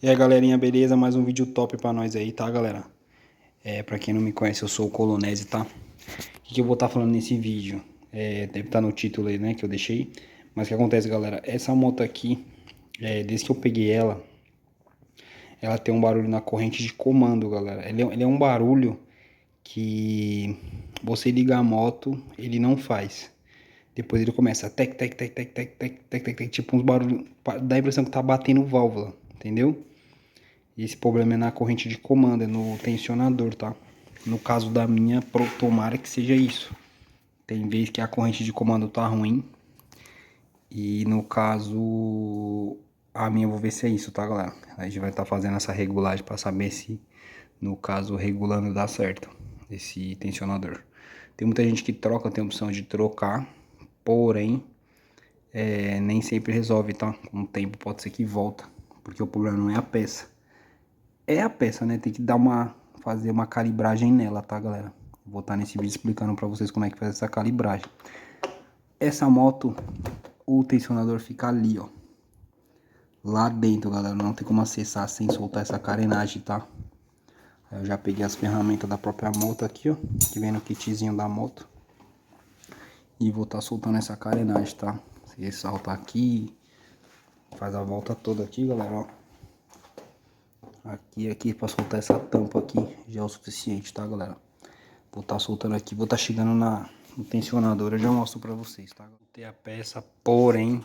E aí galerinha, beleza? Mais um vídeo top pra nós aí, tá galera? Pra quem não me conhece, eu sou o Colonese, tá? O que eu vou estar falando nesse vídeo? Deve estar no título aí, né, que eu deixei. Mas o que acontece, galera? Essa moto aqui, desde que eu peguei ela tem um barulho na corrente de comando, galera. Ele é um barulho que você liga a moto, ele não faz. Depois ele começa tec, tec, tec, tec, tec, tec, tec, tec, tec, tipo uns barulhos, dá a impressão que tá batendo válvula, entendeu? E esse problema é na corrente de comando, é no tensionador, tá? No caso da minha, tomara que seja isso. Tem vez que a corrente de comando tá ruim. E no caso, a minha eu vou ver se é isso, tá, galera? A gente vai estar fazendo essa regulagem para saber se, no caso, regulando dá certo esse tensionador. Tem muita gente que troca, tem a opção de trocar, porém, nem sempre resolve, tá? Com o tempo pode ser que volta, porque o problema não é a peça. É a peça, né? Tem que fazer uma calibragem nela, tá, galera? Vou estar nesse vídeo explicando pra vocês como é que faz essa calibragem. Essa moto, o tensionador fica ali, ó. Lá dentro, galera. Não tem como acessar sem soltar essa carenagem, tá? Aí eu já peguei as ferramentas da própria moto aqui, ó. Que vem no kitzinho da moto. E vou estar soltando essa carenagem, tá? Você salta aqui. Faz a volta toda aqui, galera, ó. Aqui pra soltar essa tampa aqui já é o suficiente, tá, galera? Vou estar soltando aqui, vou estar chegando no tensionador, eu já mostro pra vocês, tá? Tem a peça, porém,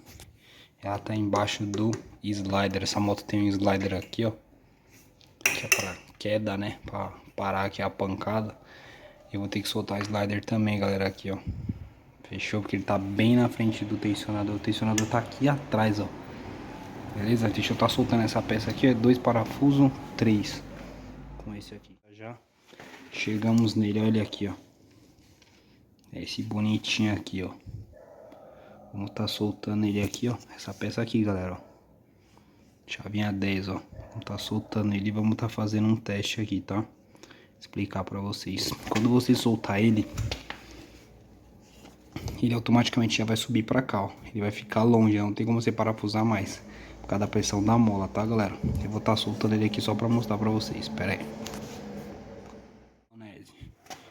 ela tá embaixo do slider. Essa moto tem um slider aqui, ó. Que é pra queda, né? Pra parar aqui a pancada. Eu vou ter que soltar o slider também, galera, aqui, ó. Fechou? Porque ele tá bem na frente do tensionador. O tensionador tá aqui atrás, ó. Beleza? Deixa eu estar soltando essa peça aqui, é 2 parafusos, 3. Com esse aqui. Já chegamos nele, olha ele aqui, ó. Esse bonitinho aqui, ó. Vamos tá soltando ele aqui, ó. Essa peça aqui, galera, ó. Chavinha 10, ó. Vamos tá soltando ele e vamos tá fazendo um teste aqui, tá? Explicar pra vocês. Quando você soltar ele automaticamente já vai subir pra cá, ó. Ele vai ficar longe, não tem como você parafusar mais. Por causa da pressão da mola, tá, galera? Eu vou tá soltando ele aqui só pra mostrar pra vocês. Pera aí.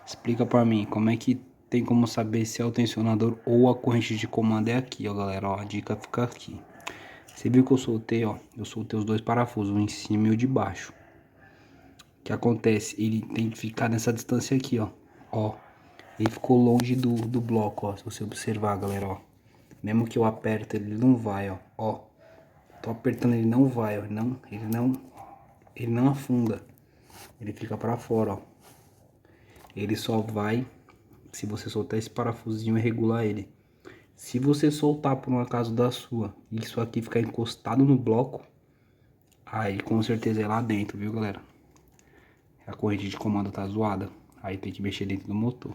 Explica pra mim, como é que tem como saber se é o tensionador ou a corrente de comando é aqui, ó, galera, ó, a dica fica aqui. Você viu que eu soltei, ó, eu soltei os dois parafusos, um em cima e o de baixo. O que acontece? Ele tem que ficar nessa distância aqui, ó, ele ficou longe do bloco, ó, se você observar, galera, ó. Mesmo que eu aperto, ele não vai, ó, tô apertando, ele não vai, ó, ele não afunda, ele fica pra fora, ó. Ele só vai se você soltar esse parafusinho e regular ele. Se você soltar por um acaso da sua, isso aqui ficar encostado no bloco, aí com certeza é lá dentro, viu, galera? A corrente de comando tá zoada, aí tem que mexer dentro do motor.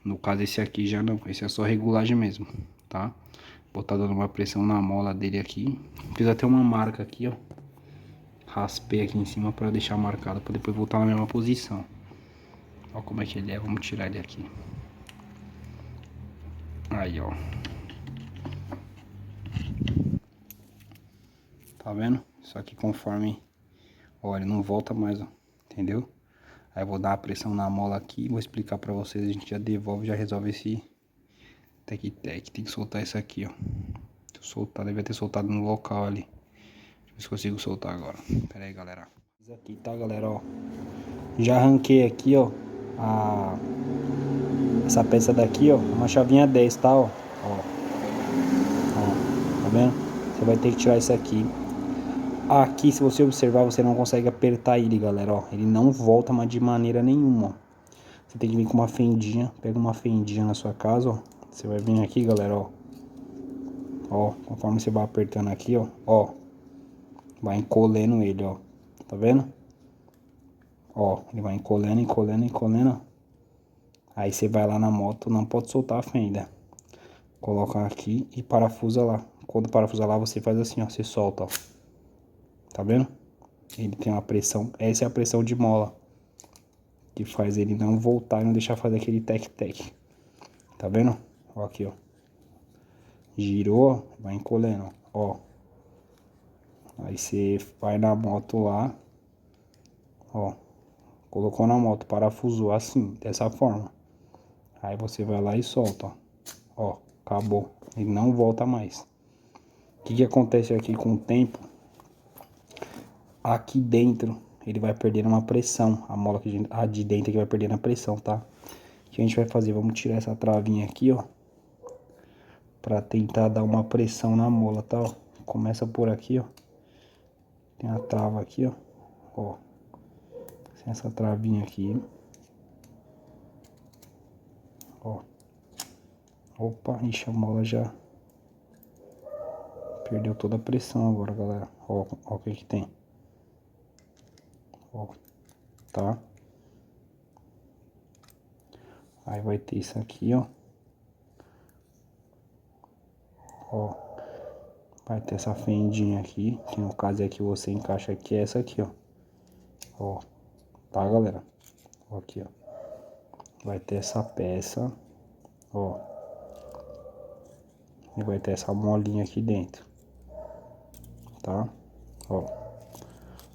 No caso esse aqui já não, esse é só regulagem mesmo, tá? Vou tá dando uma pressão na mola dele aqui. Fiz até uma marca aqui, ó. Raspei aqui em cima pra deixar marcado, pra depois voltar na mesma posição. Ó como é que ele é, vamos tirar ele aqui. Aí, ó. Tá vendo? Só que conforme... Ó, ele não volta mais, ó. Entendeu? Aí eu vou dar a pressão na mola aqui, vou explicar pra vocês, a gente já devolve, já resolve esse tec-tec. Tem que soltar isso aqui, ó. Se eu soltar, deve ter soltado no local ali. Deixa eu ver se consigo soltar agora. Pera aí, galera. Isso aqui, tá, galera, ó. Já arranquei aqui, ó, essa peça daqui, ó, uma chavinha 10, tá, ó. Tá vendo? Você vai ter que tirar isso aqui. Aqui, se você observar, você não consegue apertar ele, galera, ó. Ele não volta, mas de maneira nenhuma, ó. Você tem que vir com uma fendinha. Pega uma fendinha na sua casa, ó. Você vai vir aqui, galera, ó. Ó, conforme você vai apertando aqui, ó. Ó. Vai encolhendo ele, ó. Tá vendo? Ó, ele vai encolhendo, encolhendo, encolhendo. Aí você vai lá na moto, não pode soltar a fenda. Coloca aqui e parafusa lá. Quando parafusa lá, você faz assim, ó. Você solta, ó. Tá vendo? Ele tem uma pressão. Essa é a pressão de mola, que faz ele não voltar e não deixar fazer aquele tec-tec. Tá vendo? Ó aqui, ó. Girou, vai encolhendo, ó. Aí você vai na moto lá, ó, colocou na moto, parafusou assim, dessa forma. Aí você vai lá e solta, ó, acabou, ele não volta mais. O que acontece aqui com o tempo? Aqui dentro ele vai perdendo uma pressão, a mola de dentro aqui vai perdendo a pressão, tá? O que a gente vai fazer? Vamos tirar essa travinha aqui, ó, pra tentar dar uma pressão na mola, tá? Ó, começa por aqui, ó, tem a trava aqui, ó, sem essa travinha aqui, ó. Opa, ixi, a mola já perdeu toda a pressão agora, galera. Ó, ó o que que tem. Ó, tá? Aí vai ter isso aqui, ó. Ó, vai ter essa fendinha aqui, que no caso é que você encaixa aqui, é essa aqui, ó. Ó, tá, galera? Ó, aqui, ó. Vai ter essa peça, ó. E vai ter essa molinha aqui dentro, tá? Ó.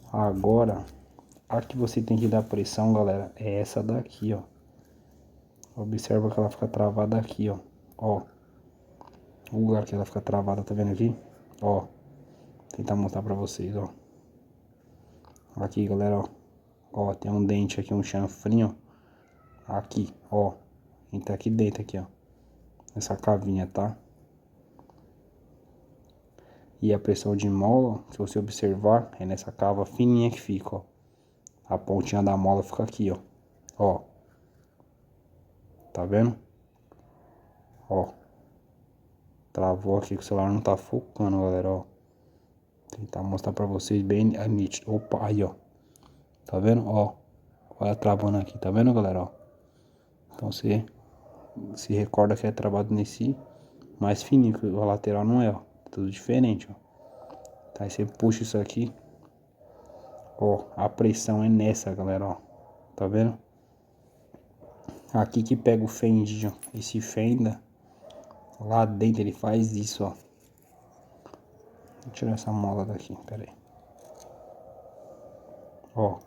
Agora, a que você tem que dar pressão, galera, é essa daqui, ó. Observa que ela fica travada aqui, ó. Ó. O lugar que ela fica travada, tá vendo aqui? Ó. Vou tentar mostrar pra vocês, ó. Aqui, galera, ó. Ó, tem um dente aqui, um chanfrinho, ó. Aqui, ó. Entra aqui dentro, aqui, ó. Essa cavinha, tá? E a pressão de mola, se você observar, é nessa cava fininha que fica, ó. A pontinha da mola fica aqui, ó. Ó. Tá vendo? Ó. Travou aqui que o celular não tá focando, galera, ó. Vou tentar mostrar pra vocês bem nítido. Opa, aí, ó. Tá vendo? Ó. Olha travando aqui, tá vendo, galera, ó. Então você se recorda que é travado nesse mais fininho, que o lateral não é, ó. Tudo diferente, ó. Tá, aí você puxa isso aqui. Ó, a pressão é nessa, galera, ó. Tá vendo? Aqui que pega o fendinho, esse fenda. Lá dentro ele faz isso, ó. Vou tirar essa mola daqui, pera aí. Ó.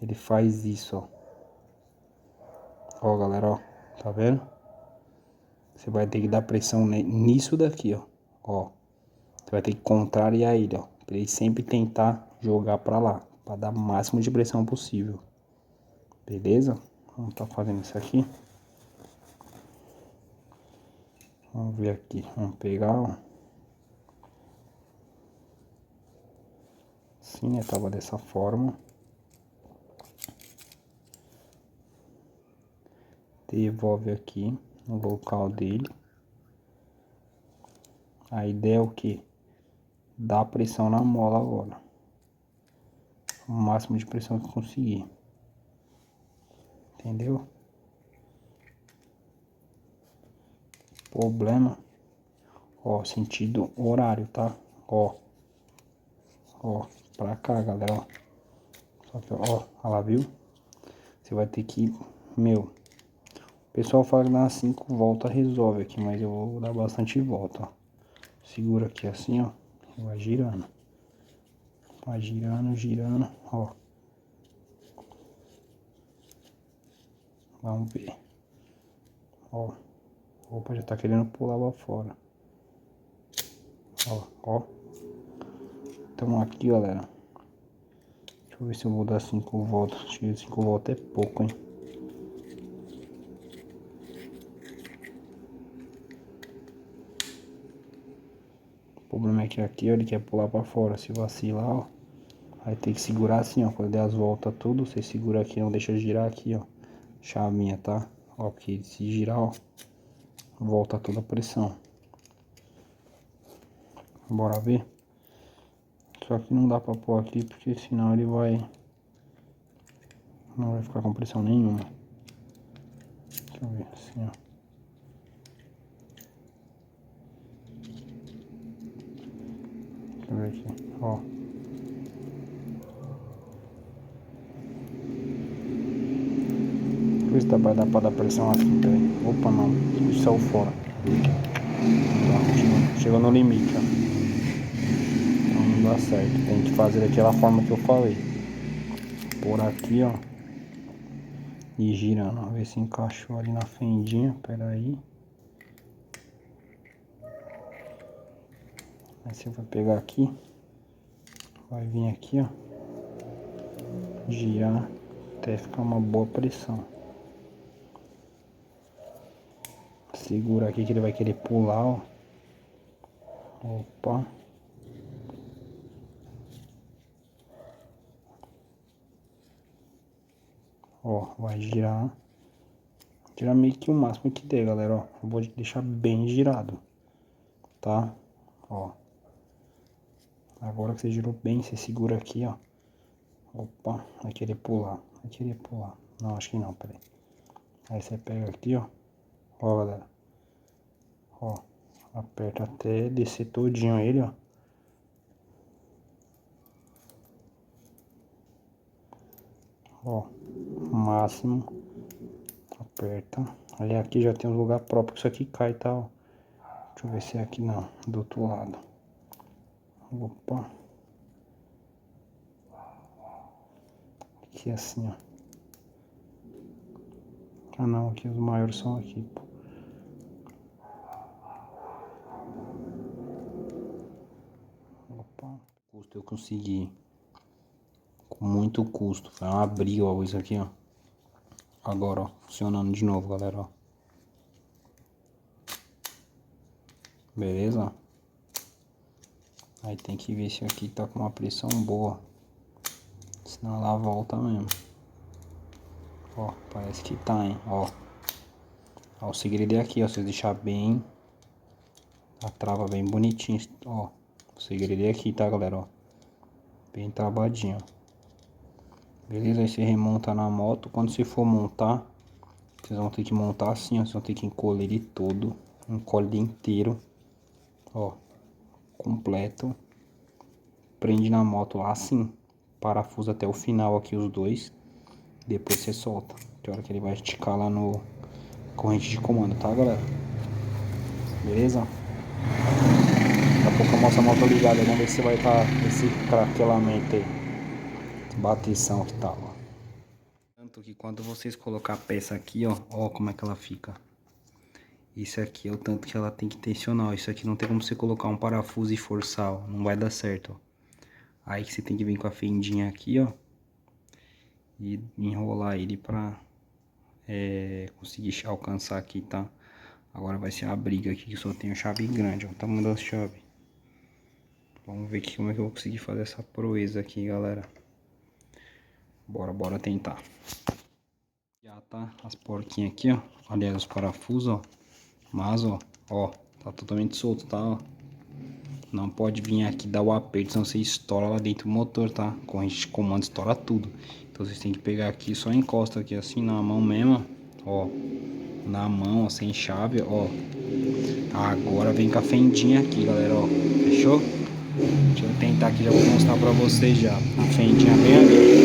Ele faz isso, ó. Ó, galera, ó. Tá vendo? Você vai ter que dar pressão nisso daqui, ó. Ó. Você vai ter que contrariar ele, ó. Pra ele sempre tentar jogar pra lá. Pra dar o máximo de pressão possível. Beleza? Vamos tá fazendo isso aqui. Vamos ver aqui. Vamos pegar, ó. Assim, né? Tava dessa forma. Devolve aqui no local dele. A ideia é o que? Dar pressão na mola agora. O máximo de pressão que conseguir. Entendeu? Problema. Ó, sentido horário, tá? Ó. Ó, pra cá, galera, ó. Só que, ó, lá, viu? Você vai ter que, meu... O pessoal fala que dá 5 voltas resolve aqui, mas eu vou dar bastante volta, ó. Segura aqui assim, ó. E vai girando. Vai girando, girando, ó. Vamos ver. Ó. Opa, já tá querendo pular lá fora. Ó, ó. Então aqui, galera. Deixa eu ver se eu vou dar 5 voltas. Acho que 5 voltas é pouco, hein. O problema é que aqui, ó, ele quer pular pra fora. Se vacilar, ó. Aí tem que segurar assim, ó. Quando der as voltas tudo, você segura aqui, não deixa girar aqui, ó. Chavinha, tá? Ó, porque se girar, ó, volta toda a pressão. Bora ver? Só que não dá pra pôr aqui, porque senão ele vai... Não vai ficar com pressão nenhuma. Deixa eu ver, assim, ó. Deixa eu ver aqui, ó. Deixa eu ver se vai dar pra dar pressão assim, peraí. Opa, não. Isso saiu fora. Chegou no limite, ó. Então não dá certo. Tem que fazer daquela forma que eu falei. Por aqui, ó. E girando, ó. Ver se encaixou ali na fendinha. Pera aí. Aí você vai pegar aqui. Vai vir aqui, ó. Girar até ficar uma boa pressão. Segura aqui que ele vai querer pular, ó. Opa. Ó, vai girar. Girar meio que o máximo que der, galera, ó. Eu vou deixar bem girado, tá? Ó. Agora que você girou bem, você segura aqui, ó. Opa, vai querer pular. Vai querer pular. Não, acho que não, peraí. Aí você pega aqui, ó. Ó, galera. Ó. Aperta até descer todinho ele, ó. Ó. Máximo. Aperta. Aí aqui já tem um lugar próprio que isso aqui cai, tá? Ó. Deixa eu ver se é aqui não. Do outro lado. Opa. Aqui assim, ó. Ah não, aqui os maiores são aqui, pô. Opa. Custo eu consegui. Com muito custo. Foi uma briga, ó, isso aqui, ó. Agora, ó. Funcionando de novo, galera, ó. Beleza? Aí tem que ver se aqui tá com uma pressão boa. Senão ela volta mesmo. Ó, parece que tá, hein? Ó. Ó, o segredo é aqui, ó. Você deixar bem. A trava bem bonitinho. Ó. O segredo é aqui, tá, galera? Ó. Bem travadinho. Beleza? Aí você remonta na moto. Quando você for montar, vocês vão ter que montar assim, ó. Vocês vão ter que encolher ele todo. Encolhe ele inteiro. Ó. Completo. Prende na moto lá assim. Parafusa até o final aqui os dois. Depois você solta. Que hora que ele vai esticar lá no corrente de comando, tá, galera? Beleza? Daqui a pouco eu mostro a moto ligada. Vamos ver se vai estar esse craquelamento aí. Bateção que tá, ó. Tanto que quando vocês colocar a peça aqui, ó. Ó como é que ela fica. Isso aqui é o tanto que ela tem que tensionar. Isso aqui não tem como você colocar um parafuso e forçar, ó. Não vai dar certo, ó. Aí que você tem que vir com a fendinha aqui, ó. E enrolar ele pra conseguir alcançar aqui, tá? Agora vai ser a briga aqui, que só tem a chave grande, ó. O tamanho da chave. Vamos ver aqui como é que eu vou conseguir fazer essa proeza aqui, galera. Bora tentar. Já tá as porquinhas aqui, ó. Aliás, os parafusos, ó. Mas, ó, tá totalmente solto, tá, ó. Não pode vir aqui dar o aperto, senão você estoura lá dentro do motor, tá? Corrente de comando estoura tudo. Então vocês têm que pegar aqui, só encosta aqui assim na mão mesmo, ó. Na mão, ó, sem chave, ó. Agora vem com a fendinha aqui, galera, ó. Fechou? Deixa eu tentar aqui, já vou mostrar pra vocês já. A fendinha bem ali.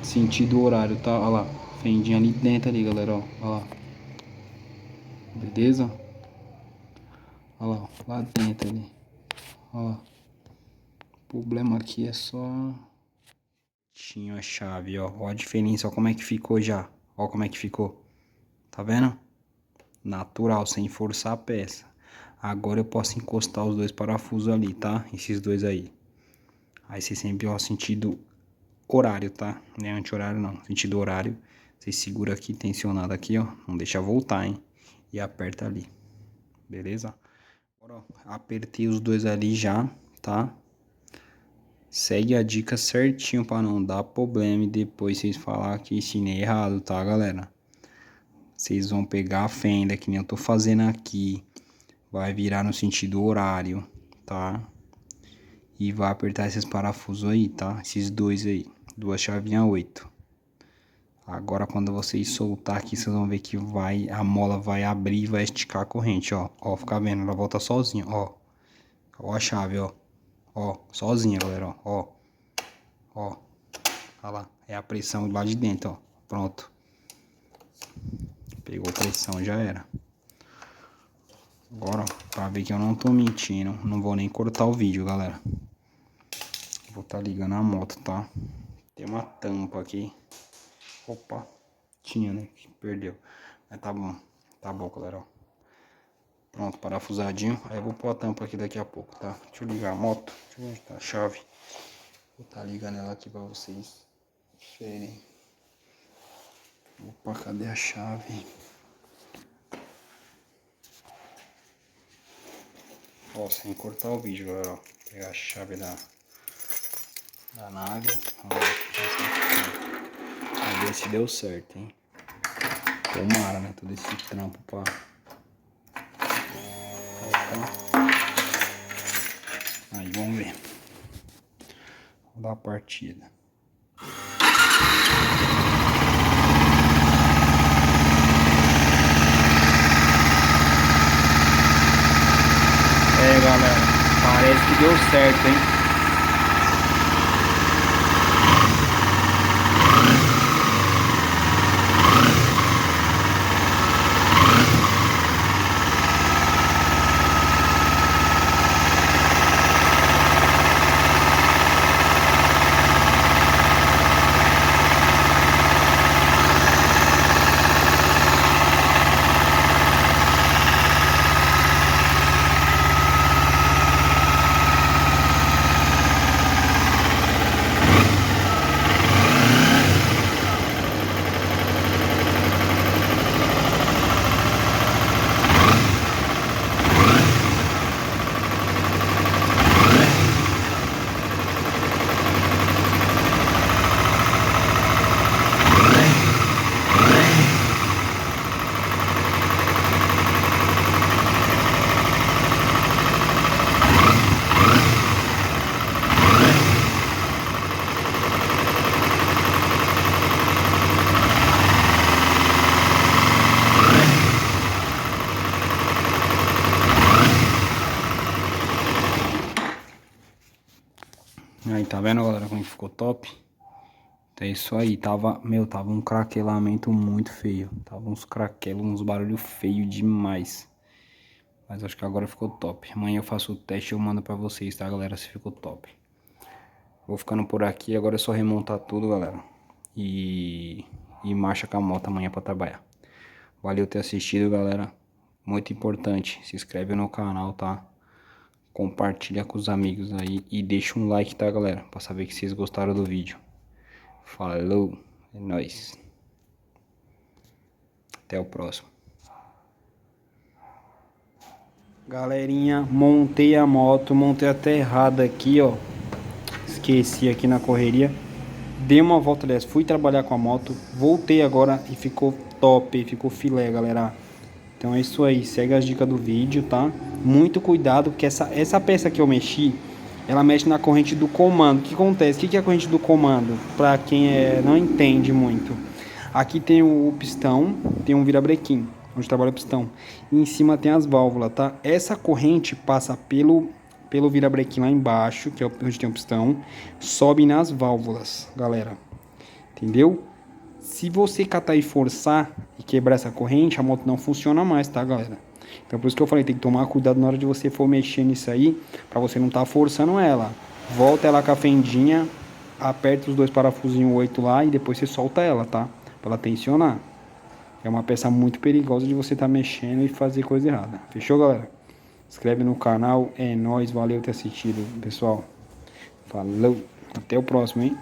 Sentido horário, tá? Olha lá. Fendinha ali dentro ali, galera, ó. Olha lá. Beleza? Olha lá, ó. Lá dentro ali. Olha lá. O problema aqui é só... Tinha a chave, ó. Ó a diferença, ó como é que ficou já. Ó como é que ficou. Tá vendo? Natural, sem forçar a peça. Agora eu posso encostar os dois parafusos ali, tá? Esses dois aí. Aí você sempre, ó, sentido horário, tá? Não é anti-horário não, sentido horário. Você segura aqui, tensionado aqui, ó. Não deixa voltar, hein? E aperta ali. Beleza? Agora, ó, apertei os dois ali já, tá? Segue a dica certinho pra não dar problema e depois vocês falar que ensinei errado, tá, galera? Vocês vão pegar a fenda, que nem eu tô fazendo aqui. Vai virar no sentido horário, tá? E vai apertar esses parafusos aí, tá? Esses dois aí. Duas chavinhas 8. Agora quando vocês soltar aqui, vocês vão ver que a mola vai abrir e vai esticar a corrente, ó. Ó, fica vendo, ela volta sozinha, ó. Ó a chave, ó. Ó, sozinha, galera, ó. Ó. Olha lá, é a pressão lá de dentro, ó. Pronto. Pegou pressão, já era. Agora, pra ver que eu não tô mentindo, não vou nem cortar o vídeo, galera. Vou tá ligando a moto, tá? Tem uma tampa aqui. Opa, tinha, né? Perdeu. Mas tá bom. Tá bom, galera, ó. Pronto, parafusadinho. Aí eu vou pôr a tampa aqui daqui a pouco, tá? Deixa eu ligar a moto. Deixa eu ver onde tá a chave. Vou tá ligando ela aqui pra vocês verem. Opa, cadê a chave? Ó, sem cortar o vídeo, galera, ó. Vou pegar a chave da nave. Ó, vamos ver se deu certo, hein? Tomara, né? Todo esse trampo pra... Opa. Aí, vamos ver. Vou dar a partida. É, galera, parece que deu certo, hein? Aí, tá vendo, galera, como ficou top? Então é isso aí, tava um craquelamento muito feio. Tava uns craquelos, uns barulhos feios demais. Mas acho que agora ficou top. Amanhã eu faço o teste e eu mando pra vocês, tá, galera, se ficou top. Vou ficando por aqui, agora é só remontar tudo, galera. E marcha com a moto amanhã pra trabalhar. Valeu ter assistido, galera. Muito importante, se inscreve no canal, tá? Compartilha com os amigos aí e deixa um like, tá, galera? Pra saber que vocês gostaram do vídeo. Falou, é nóis. Até o próximo. Galerinha, montei a moto, montei até errado aqui, ó. Esqueci aqui na correria. Dei uma volta dessa, fui trabalhar com a moto, voltei agora e ficou top, ficou filé, galera. Então é isso aí, segue as dicas do vídeo, tá? Muito cuidado, porque essa peça que eu mexi, ela mexe na corrente do comando. O que acontece? O que é a corrente do comando? Pra quem não entende muito. Aqui tem o pistão, tem um virabrequim, onde trabalha o pistão. E em cima tem as válvulas, tá? Essa corrente passa pelo virabrequim lá embaixo, que é onde tem o pistão, sobe nas válvulas, galera. Entendeu? Se você catar e forçar e quebrar essa corrente, a moto não funciona mais, tá, galera? Então por isso que eu falei, tem que tomar cuidado na hora de você for mexer nisso aí, pra você não tá forçando ela. Volta ela com a fendinha, aperta os dois parafusinhos 8 lá e depois você solta ela, tá? Pra ela tensionar. É uma peça muito perigosa de você tá mexendo e fazer coisa errada. Fechou, galera? Se inscreve no canal, é nóis, valeu ter assistido, pessoal. Falou, até o próximo, hein?